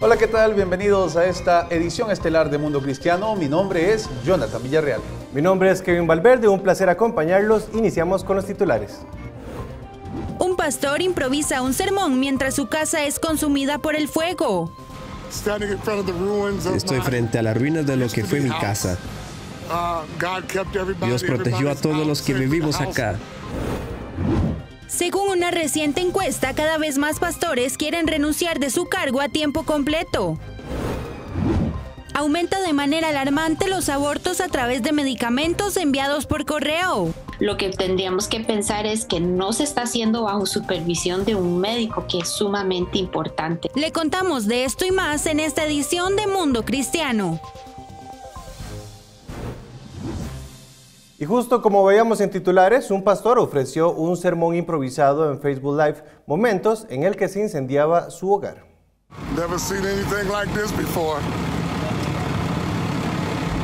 Hola, ¿qué tal? Bienvenidos a esta edición estelar de Mundo Cristiano. Mi nombre es Jonathan Villarreal. Mi nombre es Kevin Valverde, un placer acompañarlos. Iniciamos con los titulares. Un pastor improvisa un sermón mientras su casa es consumida por el fuego. Estoy frente a las ruinas de lo que fue mi casa. Dios protegió a todos los que vivimos acá. Según una reciente encuesta, cada vez más pastores quieren renunciar de su cargo a tiempo completo. Aumenta de manera alarmante los abortos a través de medicamentos enviados por correo. Lo que tendríamos que pensar es que no se está haciendo bajo supervisión de un médico, que es sumamente importante. Le contamos de esto y más en esta edición de Mundo Cristiano. Y justo como veíamos en titulares, un pastor ofreció un sermón improvisado en Facebook Live, momentos en el que se incendiaba su hogar. Never seen anything like this before.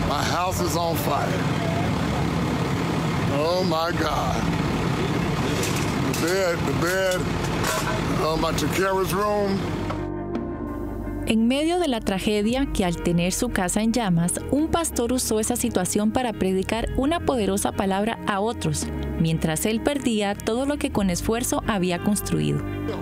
My house is on fire. Oh my God. The bed, my Takara's room. En medio de la tragedia que al tener su casa en llamas, un pastor usó esa situación para predicar una poderosa palabra a otros, mientras él perdía todo lo que con esfuerzo había construido.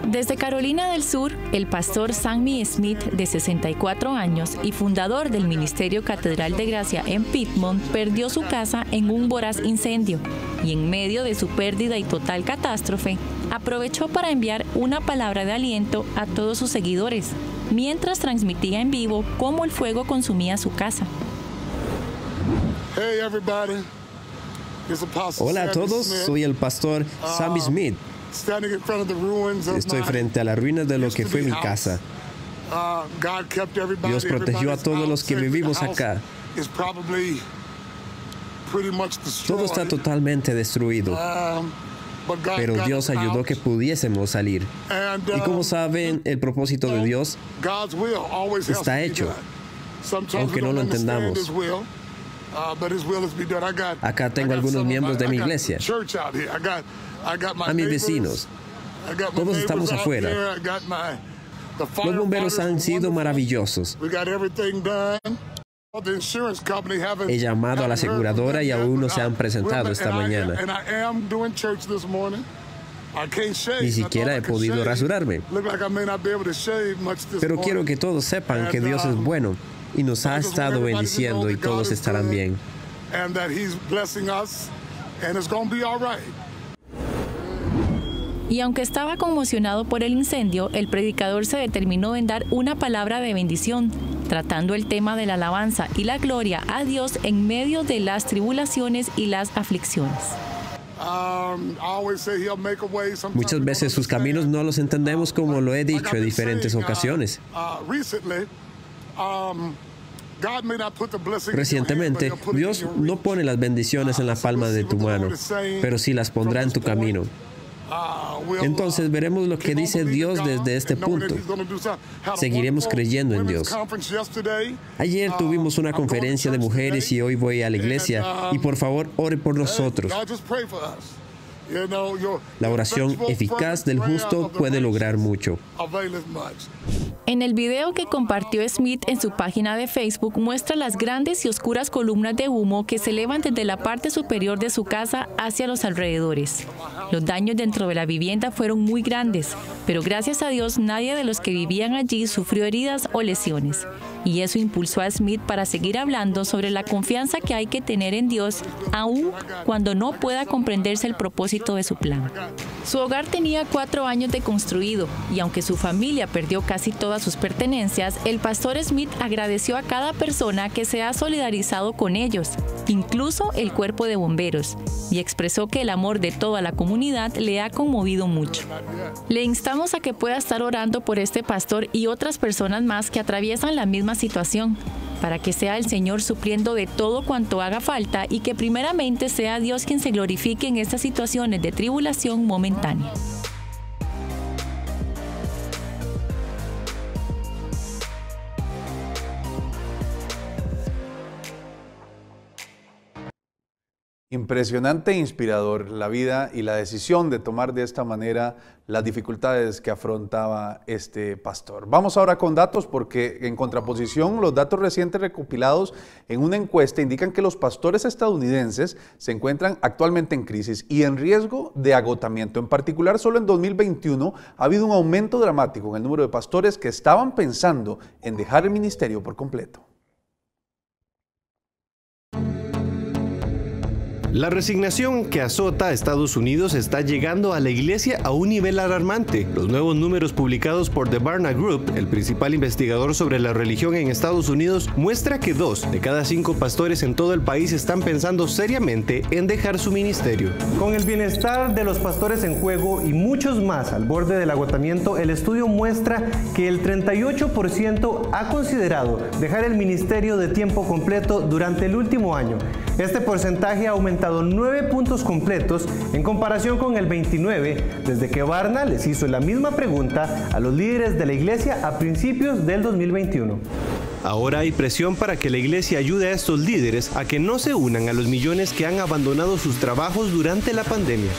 Desde Carolina del Sur, el pastor Sammy Smith, de 64 años y fundador del Ministerio Catedral de Gracia en Piedmont, perdió su casa en un voraz incendio y en medio de su pérdida y total catástrofe, aprovechó para enviar una palabra de aliento a todos sus seguidores, mientras transmitía en vivo cómo el fuego consumía su casa. Hola a todos, soy el pastor Sammy Smith. Estoy frente a las ruinas de lo que fue mi casa. Dios protegió a todos los que vivimos acá. Todo está totalmente destruido, pero Dios ayudó que pudiésemos salir. Y como saben, el propósito de Dios está hecho, aunque no lo entendamos. Acá tengo algunos miembros de mi iglesia, a mis vecinos. Todos estamos afuera. Los bomberos han sido maravillosos. He llamado a la aseguradora y aún no se han presentado esta mañana. Ni siquiera he podido rasurarme. Pero quiero que todos sepan que Dios es bueno y nos ha estado bendiciendo y todos estarán bien. Y aunque estaba conmocionado por el incendio, el predicador se determinó en dar una palabra de bendición, tratando el tema de la alabanza y la gloria a Dios en medio de las tribulaciones y las aflicciones. Muchas veces sus caminos no los entendemos, como lo he dicho en diferentes ocasiones. Recientemente, Dios no pone las bendiciones en la palma de tu mano, pero sí las pondrá en tu camino. Entonces veremos lo que dice Dios desde este punto. Seguiremos creyendo en Dios. Ayer tuvimos una conferencia de mujeres y hoy voy a la iglesia. Y por favor, ore por nosotros. La oración eficaz del justo puede lograr mucho. En el video que compartió Smith en su página de Facebook, muestra las grandes y oscuras columnas de humo que se elevan desde la parte superior de su casa hacia los alrededores. Los daños dentro de la vivienda fueron muy grandes, pero gracias a Dios nadie de los que vivían allí sufrió heridas o lesiones. Y eso impulsó a Smith para seguir hablando sobre la confianza que hay que tener en Dios, aun cuando no pueda comprenderse el propósito de su plan. Su hogar tenía 4 años de construido, y aunque su familia perdió casi todas sus pertenencias, el pastor Smith agradeció a cada persona que se ha solidarizado con ellos, incluso el cuerpo de bomberos, y expresó que el amor de toda la comunidad le ha conmovido mucho. Le instamos a que pueda estar orando por este pastor y otras personas más que atraviesan la misma situación, para que sea el Señor supliendo de todo cuanto haga falta y que primeramente sea Dios quien se glorifique en estas situaciones de tribulación momentánea. Impresionante e inspirador la vida y la decisión de tomar de esta manera las dificultades que afrontaba este pastor. Vamos ahora con datos porque en contraposición los datos recientes recopilados en una encuesta indican que los pastores estadounidenses se encuentran actualmente en crisis y en riesgo de agotamiento. En particular, solo en 2021 ha habido un aumento dramático en el número de pastores que estaban pensando en dejar el ministerio por completo. La resignación que azota a Estados Unidos está llegando a la iglesia a un nivel alarmante. Los nuevos números publicados por The Barna Group, el principal investigador sobre la religión en Estados Unidos, muestra que 2 de cada 5 pastores en todo el país están pensando seriamente en dejar su ministerio. Con el bienestar de los pastores en juego y muchos más al borde del agotamiento, el estudio muestra que el 38% ha considerado dejar el ministerio de tiempo completo durante el último año. Este porcentaje ha aumentado 9 puntos completos en comparación con el 29 desde que Barna les hizo la misma pregunta a los líderes de la iglesia a principios del 2021. Ahora hay presión para que la iglesia ayude a estos líderes a que no se unan a los millones que han abandonado sus trabajos durante la pandemia.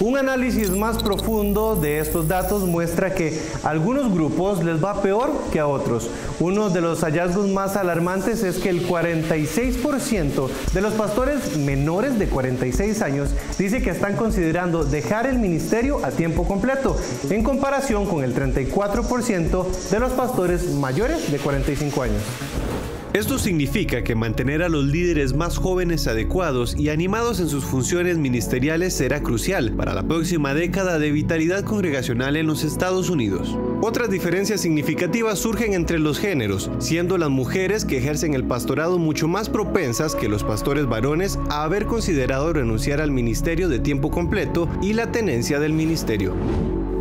Un análisis más profundo de estos datos muestra que a algunos grupos les va peor que a otros. Uno de los hallazgos más alarmantes es que el 46% de los pastores menores de 46 años dice que están considerando dejar el ministerio a tiempo completo, en comparación con el 34% de los pastores mayores de 45 años. Esto significa que mantener a los líderes más jóvenes adecuados y animados en sus funciones ministeriales será crucial para la próxima década de vitalidad congregacional en los Estados Unidos. Otras diferencias significativas surgen entre los géneros, siendo las mujeres que ejercen el pastorado mucho más propensas que los pastores varones a haber considerado renunciar al ministerio de tiempo completo y la tenencia del ministerio.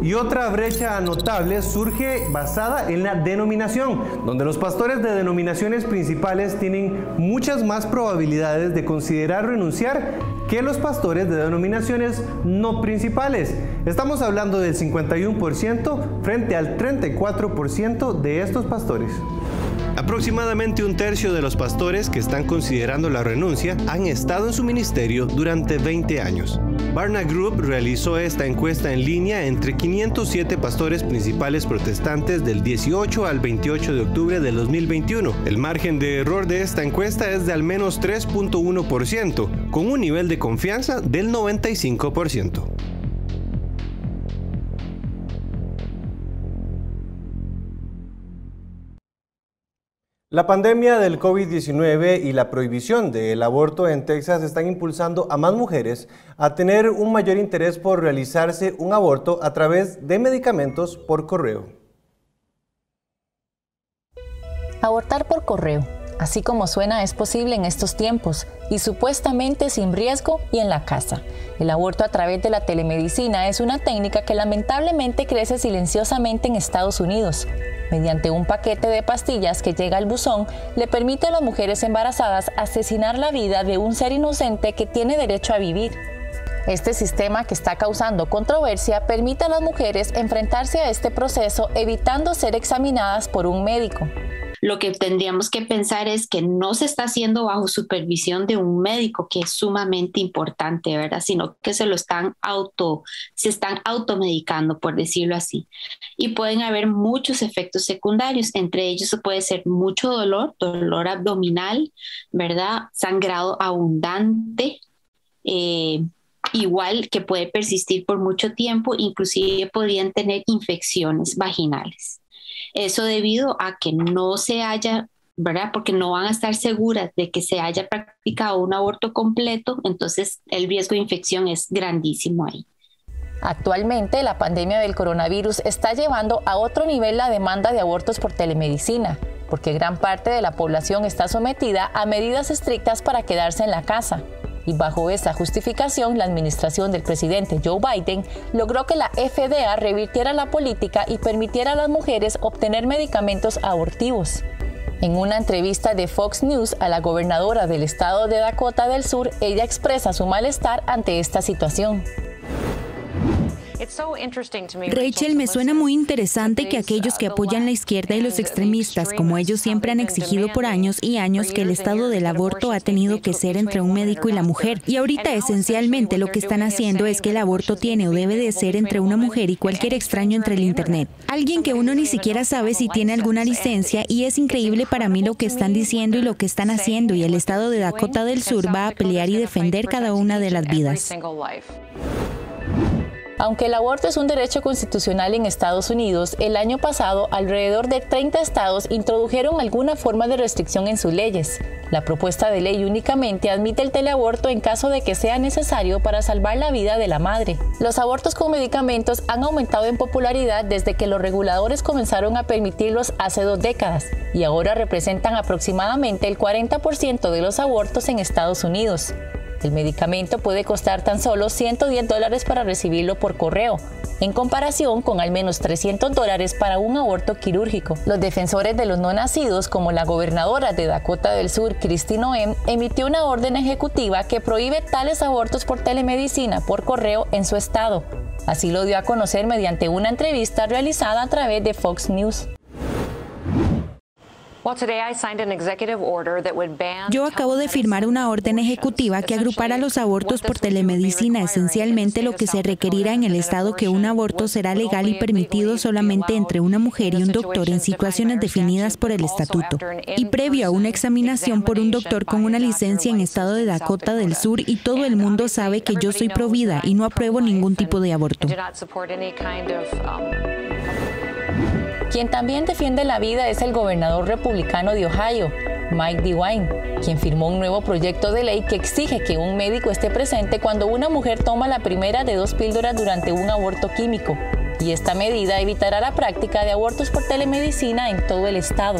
Y otra brecha notable surge basada en la denominación, donde los pastores de denominaciones principales tienen muchas más probabilidades de considerar renunciar que los pastores de denominaciones no principales. Estamos hablando del 51% frente al 34% de estos pastores. Aproximadamente un tercio de los pastores que están considerando la renuncia han estado en su ministerio durante 20 años. Barna Group realizó esta encuesta en línea entre 507 pastores principales protestantes del 18 al 28 de octubre del 2021. El margen de error de esta encuesta es de al menos 3.1%, con un nivel de confianza del 95%. La pandemia del COVID-19 y la prohibición del aborto en Texas están impulsando a más mujeres a tener un mayor interés por realizarse un aborto a través de medicamentos por correo. Abortar por correo, así como suena, es posible en estos tiempos y supuestamente sin riesgo y en la casa. El aborto a través de la telemedicina es una técnica que lamentablemente crece silenciosamente en Estados Unidos. Mediante un paquete de pastillas que llega al buzón, le permite a las mujeres embarazadas asesinar la vida de un ser inocente que tiene derecho a vivir. Este sistema, que está causando controversia, permite a las mujeres enfrentarse a este proceso evitando ser examinadas por un médico. Lo que tendríamos que pensar es que no se está haciendo bajo supervisión de un médico, que es sumamente importante, ¿verdad? Sino que se están automedicando, por decirlo así. Y pueden haber muchos efectos secundarios. Entre ellos puede ser mucho dolor abdominal, ¿verdad? Sangrado abundante, igual que puede persistir por mucho tiempo, inclusive podrían tener infecciones vaginales. Eso debido a que no se haya, ¿verdad? Porque no van a estar seguras de que se haya practicado un aborto completo, entonces el riesgo de infección es grandísimo ahí. Actualmente, la pandemia del coronavirus está llevando a otro nivel la demanda de abortos por telemedicina, porque gran parte de la población está sometida a medidas estrictas para quedarse en la casa. Y bajo esa justificación, la administración del presidente Joe Biden logró que la FDA revirtiera la política y permitiera a las mujeres obtener medicamentos abortivos. En una entrevista de Fox News a la gobernadora del estado de Dakota del Sur, ella expresa su malestar ante esta situación. Rachel, me suena muy interesante que aquellos que apoyan la izquierda y los extremistas, como ellos, siempre han exigido por años y años que el estado del aborto ha tenido que ser entre un médico y la mujer. Y ahorita esencialmente lo que están haciendo es que el aborto tiene o debe de ser entre una mujer y cualquier extraño entre el internet. Alguien que uno ni siquiera sabe si tiene alguna licencia, y es increíble para mí lo que están diciendo y lo que están haciendo, y el estado de Dakota del Sur va a pelear y defender cada una de las vidas. Aunque el aborto es un derecho constitucional en Estados Unidos, el año pasado alrededor de 30 estados introdujeron alguna forma de restricción en sus leyes. La propuesta de ley únicamente admite el teleaborto en caso de que sea necesario para salvar la vida de la madre. Los abortos con medicamentos han aumentado en popularidad desde que los reguladores comenzaron a permitirlos hace 2 décadas y ahora representan aproximadamente el 40% de los abortos en Estados Unidos. El medicamento puede costar tan solo $110 para recibirlo por correo, en comparación con al menos $300 para un aborto quirúrgico. Los defensores de los no nacidos, como la gobernadora de Dakota del Sur, Kristi Noem, emitió una orden ejecutiva que prohíbe tales abortos por telemedicina por correo en su estado. Así lo dio a conocer mediante una entrevista realizada a través de Fox News. Yo acabo de firmar una orden ejecutiva que agrupará los abortos por telemedicina. Esencialmente lo que se requerirá en el estado que un aborto será legal y permitido solamente entre una mujer y un doctor en situaciones definidas por el estatuto, y previo a una examinación por un doctor con una licencia en estado de Dakota del Sur, y todo el mundo sabe que yo soy pro vida y no apruebo ningún tipo de aborto. Quien también defiende la vida es el gobernador republicano de Ohio, Mike DeWine, quien firmó un nuevo proyecto de ley que exige que un médico esté presente cuando una mujer toma la primera de 2 píldoras durante un aborto químico. Y esta medida evitará la práctica de abortos por telemedicina en todo el estado.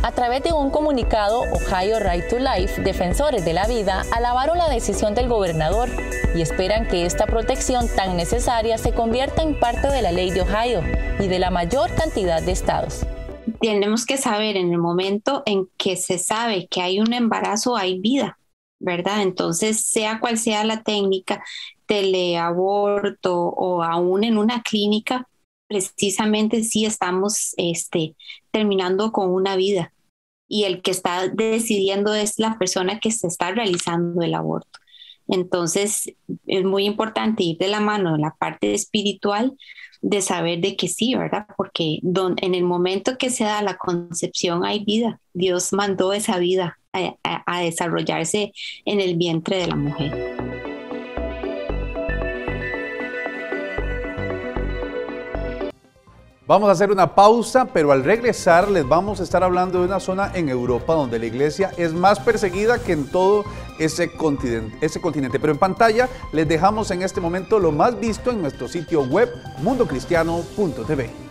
A través de un comunicado, Ohio Right to Life, defensores de la vida, alabaron la decisión del gobernador y esperan que esta protección tan necesaria se convierta en parte de la ley de Ohio y de la mayor cantidad de estados. Tenemos que saber, en el momento en que se sabe que hay un embarazo, hay vida, ¿verdad? Entonces, sea cual sea la técnica, teleaborto o aún en una clínica, precisamente sí estamos terminando con una vida. Y el que está decidiendo es la persona que se está realizando el aborto. Entonces, es muy importante ir de la mano en la parte espiritual de saber de que sí, ¿verdad? Porque en el momento que se da la concepción hay vida. Dios mandó esa vida a desarrollarse en el vientre de la mujer. Vamos a hacer una pausa, pero al regresar les vamos a estar hablando de una zona en Europa donde la iglesia es más perseguida que en todo ese continente. Pero en pantalla les dejamos en este momento lo más visto en nuestro sitio web mundocristiano.tv.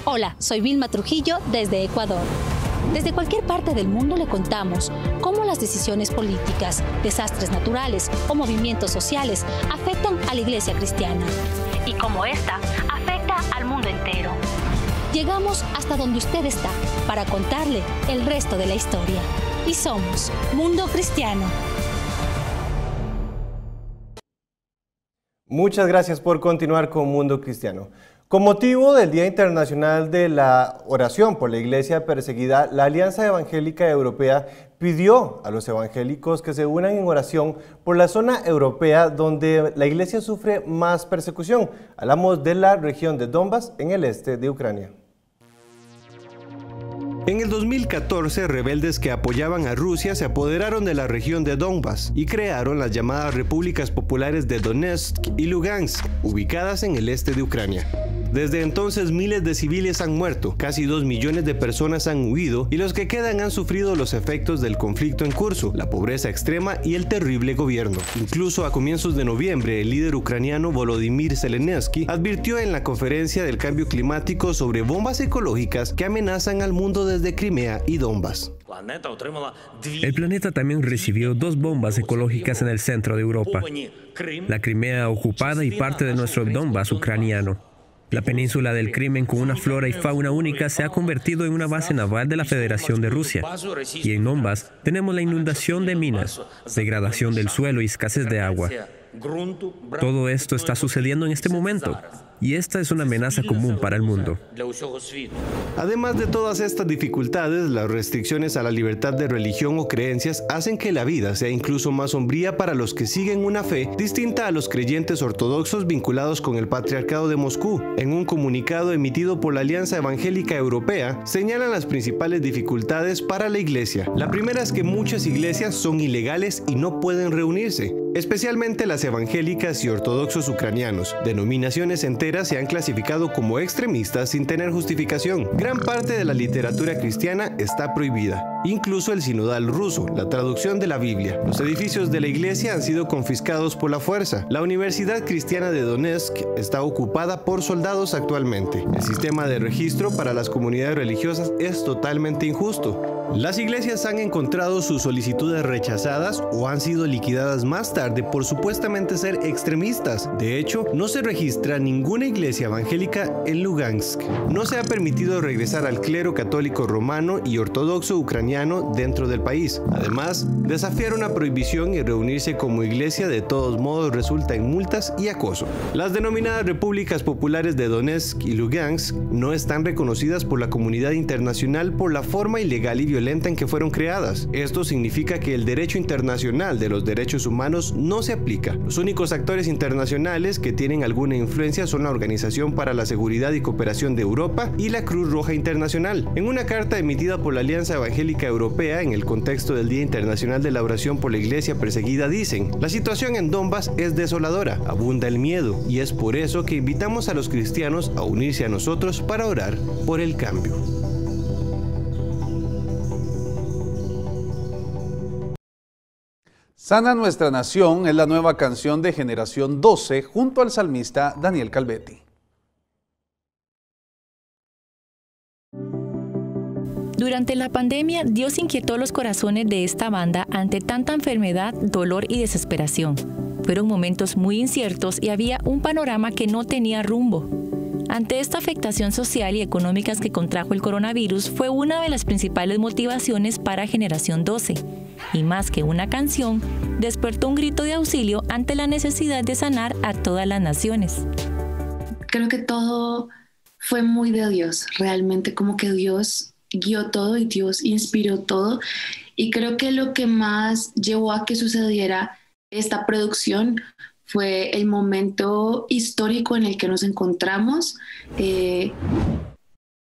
Hola, soy Vilma Trujillo desde Ecuador. Desde cualquier parte del mundo le contamos cómo las decisiones políticas, desastres naturales o movimientos sociales afectan a la iglesia cristiana y cómo esta afecta al mundo entero. Llegamos hasta donde usted está para contarle el resto de la historia. Y somos Mundo Cristiano. Muchas gracias por continuar con Mundo Cristiano. Con motivo del Día Internacional de la Oración por la Iglesia Perseguida, la Alianza Evangélica Europea pidió a los evangélicos que se unan en oración por la zona europea donde la iglesia sufre más persecución. Hablamos de la región de Donbas, en el este de Ucrania. En el 2014, rebeldes que apoyaban a Rusia se apoderaron de la región de Donbas y crearon las llamadas repúblicas populares de Donetsk y Lugansk, ubicadas en el este de Ucrania. Desde entonces miles de civiles han muerto, casi 2 millones de personas han huido y los que quedan han sufrido los efectos del conflicto en curso, la pobreza extrema y el terrible gobierno. Incluso a comienzos de noviembre, el líder ucraniano Volodymyr Zelensky advirtió en la conferencia del cambio climático sobre bombas ecológicas que amenazan al mundo desde Crimea y Donbas. El planeta también recibió 2 bombas ecológicas en el centro de Europa, la Crimea ocupada y parte de nuestro Donbas ucraniano. La península del crimen, con una flora y fauna única, se ha convertido en una base naval de la Federación de Rusia. Y en Donbas tenemos la inundación de minas, degradación del suelo y escasez de agua. Todo esto está sucediendo en este momento. Y esta es una amenaza común para el mundo. Además de todas estas dificultades, las restricciones a la libertad de religión o creencias hacen que la vida sea incluso más sombría para los que siguen una fe distinta a los creyentes ortodoxos vinculados con el Patriarcado de Moscú. En un comunicado emitido por la Alianza Evangélica Europea, señalan las principales dificultades para la Iglesia. La primera es que muchas iglesias son ilegales y no pueden reunirse, especialmente las evangélicas y ortodoxos ucranianos. Denominaciones enteras se han clasificado como extremistas sin tener justificación. Gran parte de la literatura cristiana está prohibida, incluso el sinodal ruso, la traducción de la Biblia. Los edificios de la iglesia han sido confiscados por la fuerza. La Universidad Cristiana de Donetsk está ocupada por soldados actualmente. El sistema de registro para las comunidades religiosas es totalmente injusto. Las iglesias han encontrado sus solicitudes rechazadas o han sido liquidadas más tarde por supuestamente ser extremistas. De hecho, no se registra ninguna iglesia evangélica en Lugansk. No se ha permitido regresar al clero católico romano y ortodoxo ucraniano dentro del país. Además, desafiar una prohibición y reunirse como iglesia de todos modos resulta en multas y acoso. Las denominadas repúblicas populares de Donetsk y Lugansk no están reconocidas por la comunidad internacional por la forma ilegal y violenta en que fueron creadas. Esto significa que el derecho internacional de los derechos humanos no se aplica. Los únicos actores internacionales que tienen alguna influencia son la Organización para la Seguridad y Cooperación de Europa y la Cruz Roja Internacional. En una carta emitida por la Alianza Evangélica Europea en el contexto del Día Internacional de la Oración por la Iglesia Perseguida, dicen: la situación en Donbas es desoladora, abunda el miedo, y es por eso que invitamos a los cristianos a unirse a nosotros para orar por el cambio. Sana nuestra nación es la nueva canción de Generación 12 junto al salmista Daniel Calvetti. Durante la pandemia, Dios inquietó los corazones de esta banda ante tanta enfermedad, dolor y desesperación. Fueron momentos muy inciertos y había un panorama que no tenía rumbo. Ante esta afectación social y económica que contrajo el coronavirus, fue una de las principales motivaciones para Generación 12. Y más que una canción, despertó un grito de auxilio ante la necesidad de sanar a todas las naciones. Creo que todo fue muy de Dios, realmente como que Dios guió todo y Dios inspiró todo. Y creo que lo que más llevó a que sucediera esta producción fue el momento histórico en el que nos encontramos,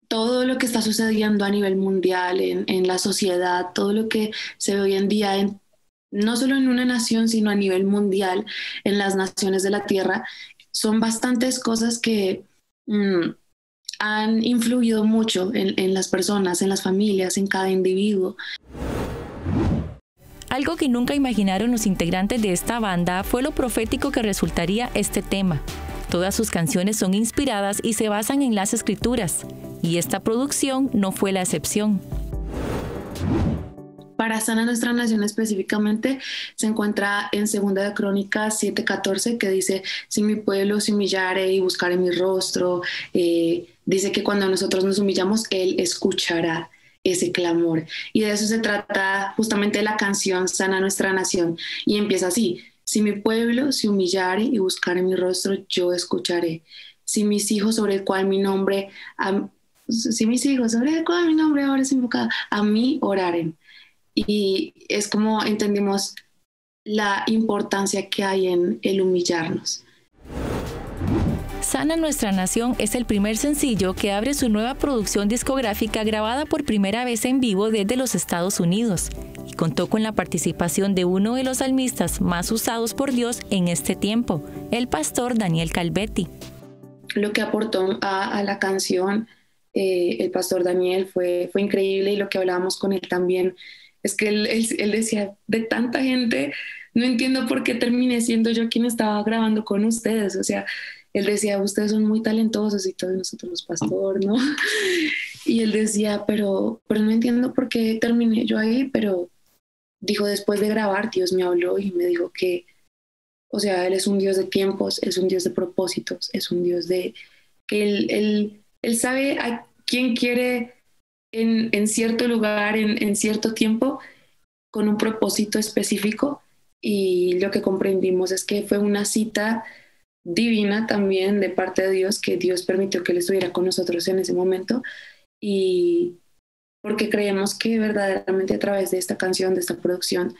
todo lo que está sucediendo a nivel mundial, en la sociedad, todo lo que se ve hoy en día, no solo en una nación, sino a nivel mundial, en las naciones de la tierra, son bastantes cosas que han influido mucho en las personas, en las familias, en cada individuo. Algo que nunca imaginaron los integrantes de esta banda fue lo profético que resultaría este tema. Todas sus canciones son inspiradas y se basan en las Escrituras, y esta producción no fue la excepción. Para Sana Nuestra Nación específicamente se encuentra en 2 de Crónicas 7:14, que dice: si mi pueblo se humillare y buscare mi rostro, dice que cuando nosotros nos humillamos, Él escuchará ese clamor. Y de eso se trata justamente la canción Sana Nuestra Nación. Y empieza así: si mi pueblo se humillare y buscare mi rostro, yo escucharé. Si mis hijos sobre el cual mi nombre, ahora es invocado, a mí oraren. Y es como entendimos la importancia que hay en el humillarnos. Sana Nuestra Nación es el primer sencillo que abre su nueva producción discográfica grabada por primera vez en vivo desde los Estados Unidos y contó con la participación de uno de los salmistas más usados por Dios en este tiempo, el pastor Daniel Calvetti. Lo que aportó a la canción el pastor Daniel fue increíble, y lo que hablábamos con él también es que él decía: de tanta gente, no entiendo por qué terminé siendo yo quien estaba grabando con ustedes. O sea, él decía: ustedes son muy talentosos y todos nosotros los pastores, ¿no? Y él decía, pero no entiendo por qué terminé yo ahí, pero dijo, después de grabar, Dios me habló y me dijo que, o sea, Él es un Dios de tiempos, es un Dios de propósitos, es un Dios que él sabe a quién quiere en cierto lugar, en cierto tiempo, con un propósito específico. Y lo que comprendimos es que fue una cita divina también de parte de Dios, que Dios permitió que Él estuviera con nosotros en ese momento, y porque creemos que verdaderamente a través de esta canción, de esta producción,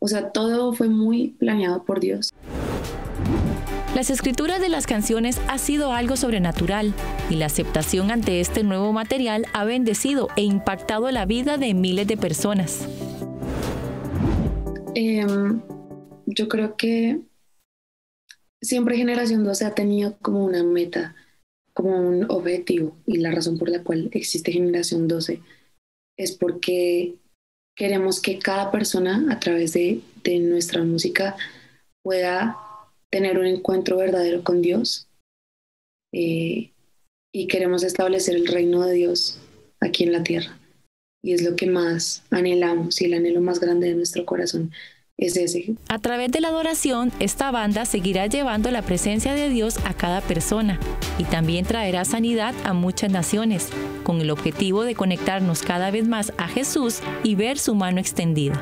o sea, todo fue muy planeado por Dios. Las escrituras de las canciones ha sido algo sobrenatural y la aceptación ante este nuevo material ha bendecido e impactado la vida de miles de personas. Yo creo que siempre Generación 12 ha tenido como una meta, como un objetivo, y la razón por la cual existe Generación 12 es porque queremos que cada persona a través de nuestra música pueda tener un encuentro verdadero con Dios, y queremos establecer el reino de Dios aquí en la tierra, y es lo que más anhelamos, y el anhelo más grande de nuestro corazón es ese. A través de la adoración, esta banda seguirá llevando la presencia de Dios a cada persona y también traerá sanidad a muchas naciones, con el objetivo de conectarnos cada vez más a Jesús y ver su mano extendida.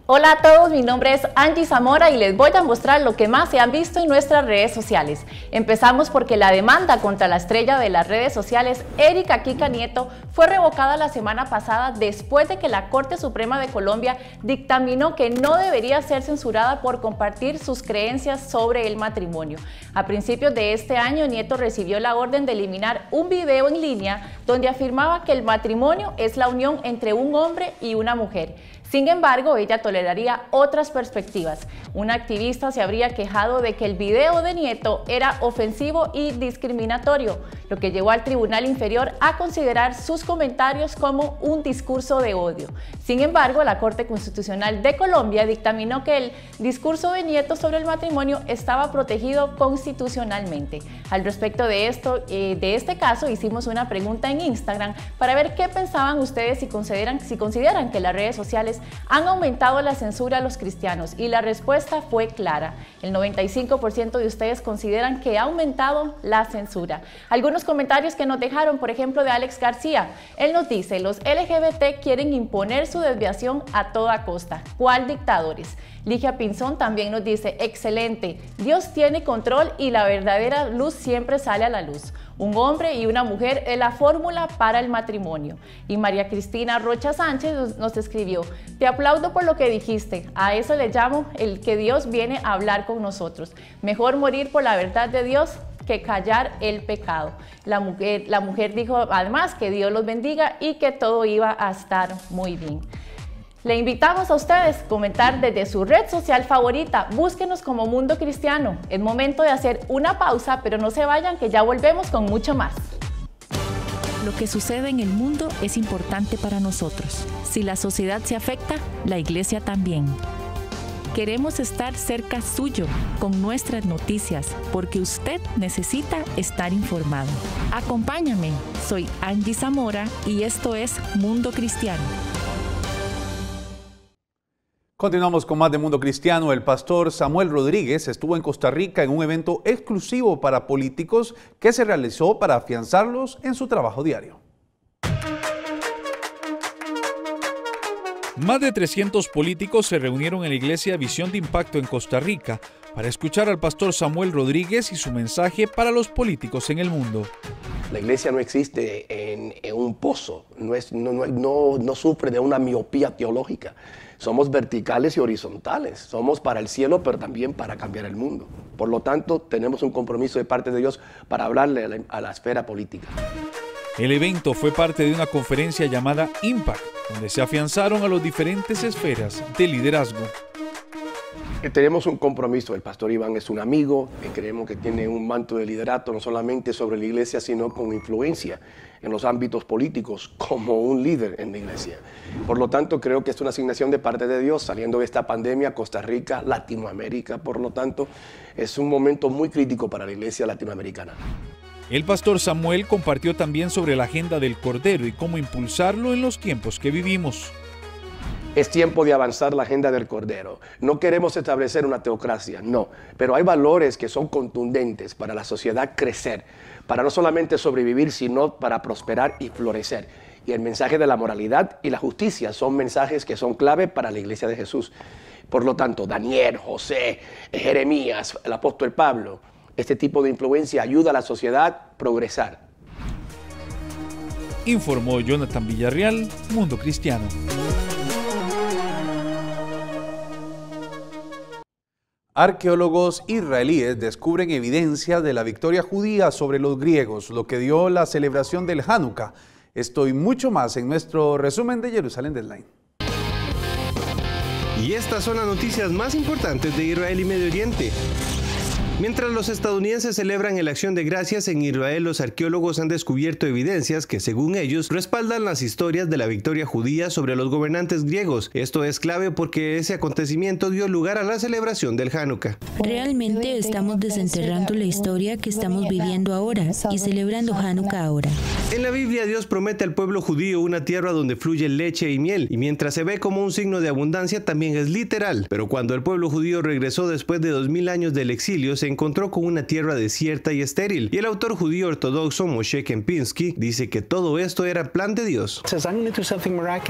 Hola a todos, mi nombre es Angie Zamora y les voy a mostrar lo que más se han visto en nuestras redes sociales. Empezamos porque la demanda contra la estrella de las redes sociales, Erika Kika Nieto, fue revocada la semana pasada después de que la Corte Suprema de Colombia dictaminó que no debería ser censurada por compartir sus creencias sobre el matrimonio. A principios de este año, Nieto recibió la orden de eliminar un video en línea donde afirmaba que el matrimonio es la unión entre un hombre y una mujer. Sin embargo, ella toleraría otras perspectivas. Una activista se habría quejado de que el video de Nieto era ofensivo y discriminatorio, lo que llevó al Tribunal Inferior a considerar sus comentarios como un discurso de odio. Sin embargo, la Corte Constitucional de Colombia dictaminó que el discurso de Nieto sobre el matrimonio estaba protegido constitucionalmente. Al respecto de este caso, hicimos una pregunta en Instagram para ver qué pensaban ustedes si consideran que las redes sociales han aumentado la censura a los cristianos, y la respuesta fue clara. El 95% de ustedes consideran que ha aumentado la censura. Algunos comentarios que nos dejaron, por ejemplo, de Alex García. Él nos dice: los LGBT quieren imponer su desviación a toda costa. ¿Cuál dictadores? Ligia Pinzón también nos dice: excelente, Dios tiene control y la verdadera luz siempre sale a la luz. Un hombre y una mujer es la fórmula para el matrimonio. Y María Cristina Rocha Sánchez nos escribió: te aplaudo por lo que dijiste, a eso le llamo el que Dios viene a hablar con nosotros. Mejor morir por la verdad de Dios que callar el pecado. La mujer dijo además que Dios los bendiga y que todo iba a estar muy bien. Le invitamos a ustedes a comentar desde su red social favorita. Búsquenos como Mundo Cristiano. Es momento de hacer una pausa, pero no se vayan, que ya volvemos con mucho más. Lo que sucede en el mundo es importante para nosotros. Si la sociedad se afecta, la iglesia también. Queremos estar cerca suyo con nuestras noticias, porque usted necesita estar informado. Acompáñame, soy Angie Zamora y esto es Mundo Cristiano. Continuamos con más de Mundo Cristiano. El pastor Samuel Rodríguez estuvo en Costa Rica en un evento exclusivo para políticos que se realizó para afianzarlos en su trabajo diario. Más de 300 políticos se reunieron en la iglesia Visión de Impacto en Costa Rica para escuchar al pastor Samuel Rodríguez y su mensaje para los políticos en el mundo. La iglesia no existe en un pozo, no sufre de una miopía teológica. Somos verticales y horizontales, somos para el cielo, pero también para cambiar el mundo. Por lo tanto, tenemos un compromiso de parte de Dios para hablarle a la esfera política. El evento fue parte de una conferencia llamada Impact, donde se afianzaron a las diferentes esferas de liderazgo. Tenemos un compromiso. El pastor Iván es un amigo, creemos que tiene un manto de liderato no solamente sobre la iglesia, sino con influencia en los ámbitos políticos como un líder en la iglesia. Por lo tanto, creo que es una asignación de parte de Dios, saliendo de esta pandemia, Costa Rica, Latinoamérica, por lo tanto, es un momento muy crítico para la iglesia latinoamericana. El pastor Samuel compartió también sobre la agenda del Cordero y cómo impulsarlo en los tiempos que vivimos. Es tiempo de avanzar la agenda del Cordero. No queremos establecer una teocracia, no. Pero hay valores que son contundentes para la sociedad crecer, para no solamente sobrevivir, sino para prosperar y florecer. Y el mensaje de la moralidad y la justicia son mensajes que son clave para la iglesia de Jesús. Por lo tanto, Daniel, José, Jeremías, el apóstol Pablo, este tipo de influencia ayuda a la sociedad a progresar. Informó Jonathan Villarreal, Mundo Cristiano. Arqueólogos israelíes descubren evidencia de la victoria judía sobre los griegos, lo que dio la celebración del Hanukkah. Esto y mucho más en nuestro resumen de Jerusalén Deadline. Y estas son las noticias más importantes de Israel y Medio Oriente. Mientras los estadounidenses celebran el Acción de Gracias, en Israel los arqueólogos han descubierto evidencias que, según ellos, respaldan las historias de la victoria judía sobre los gobernantes griegos. Esto es clave porque ese acontecimiento dio lugar a la celebración del Hanukkah. Realmente estamos desenterrando la historia que estamos viviendo ahora y celebrando Hanukkah ahora. En la Biblia, Dios promete al pueblo judío una tierra donde fluye leche y miel, y mientras se ve como un signo de abundancia, también es literal. Pero cuando el pueblo judío regresó después de 2000 años del exilio, se encontró con una tierra desierta y estéril, y el autor judío ortodoxo Moshe Kempinski dice que todo esto era plan de Dios.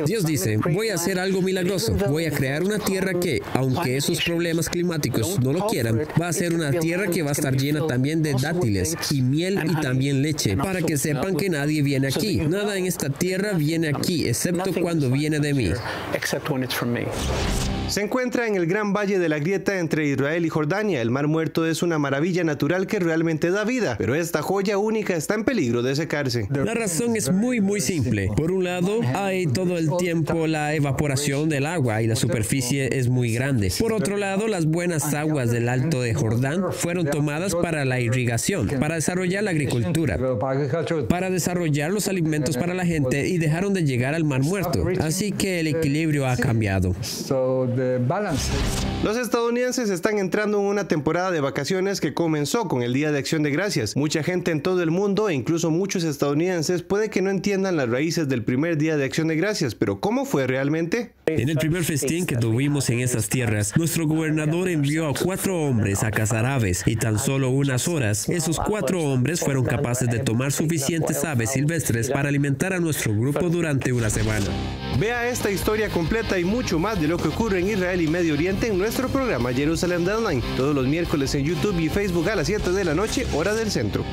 Dios dice, voy a hacer algo milagroso, voy a crear una tierra que, aunque esos problemas climáticos no lo quieran, va a ser una tierra que va a estar llena también de dátiles y miel y también leche, para que sepan que nadie viene aquí, nada en esta tierra viene aquí, excepto cuando viene de mí. Se encuentra en el gran valle de la grieta entre Israel y Jordania. El Mar Muerto es una maravilla natural que realmente da vida, pero esta joya única está en peligro de secarse. La razón es muy simple. Por un lado, hay todo el tiempo la evaporación del agua y la superficie es muy grande. Por otro lado, las buenas aguas del Alto de Jordán fueron tomadas para la irrigación, para desarrollar la agricultura, para desarrollar los alimentos para la gente y dejaron de llegar al Mar Muerto. Así que el equilibrio ha cambiado. Los estadounidenses están entrando en una temporada de vacaciones que comenzó con el Día de Acción de Gracias. Mucha gente en todo el mundo e incluso muchos estadounidenses puede que no entiendan las raíces del primer Día de Acción de Gracias, pero ¿cómo fue realmente? En el primer festín que tuvimos en esas tierras, nuestro gobernador envió a 4 hombres a cazar aves y tan solo unas horas, esos 4 hombres fueron capaces de tomar suficientes aves silvestres para alimentar a nuestro grupo durante una semana. Vea esta historia completa y mucho más de lo que ocurre en Israel y Medio Oriente en nuestro programa Jerusalén Deadline, todos los miércoles en YouTube y Facebook a las 7 de la noche, hora del centro.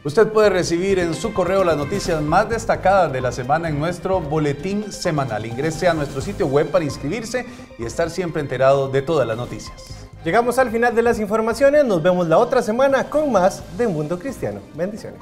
Usted puede recibir en su correo las noticias más destacadas de la semana en nuestro boletín semanal. Ingrese a nuestro sitio web para inscribirse y estar siempre enterado de todas las noticias. Llegamos al final de las informaciones, nos vemos la otra semana con más de Mundo Cristiano. Bendiciones.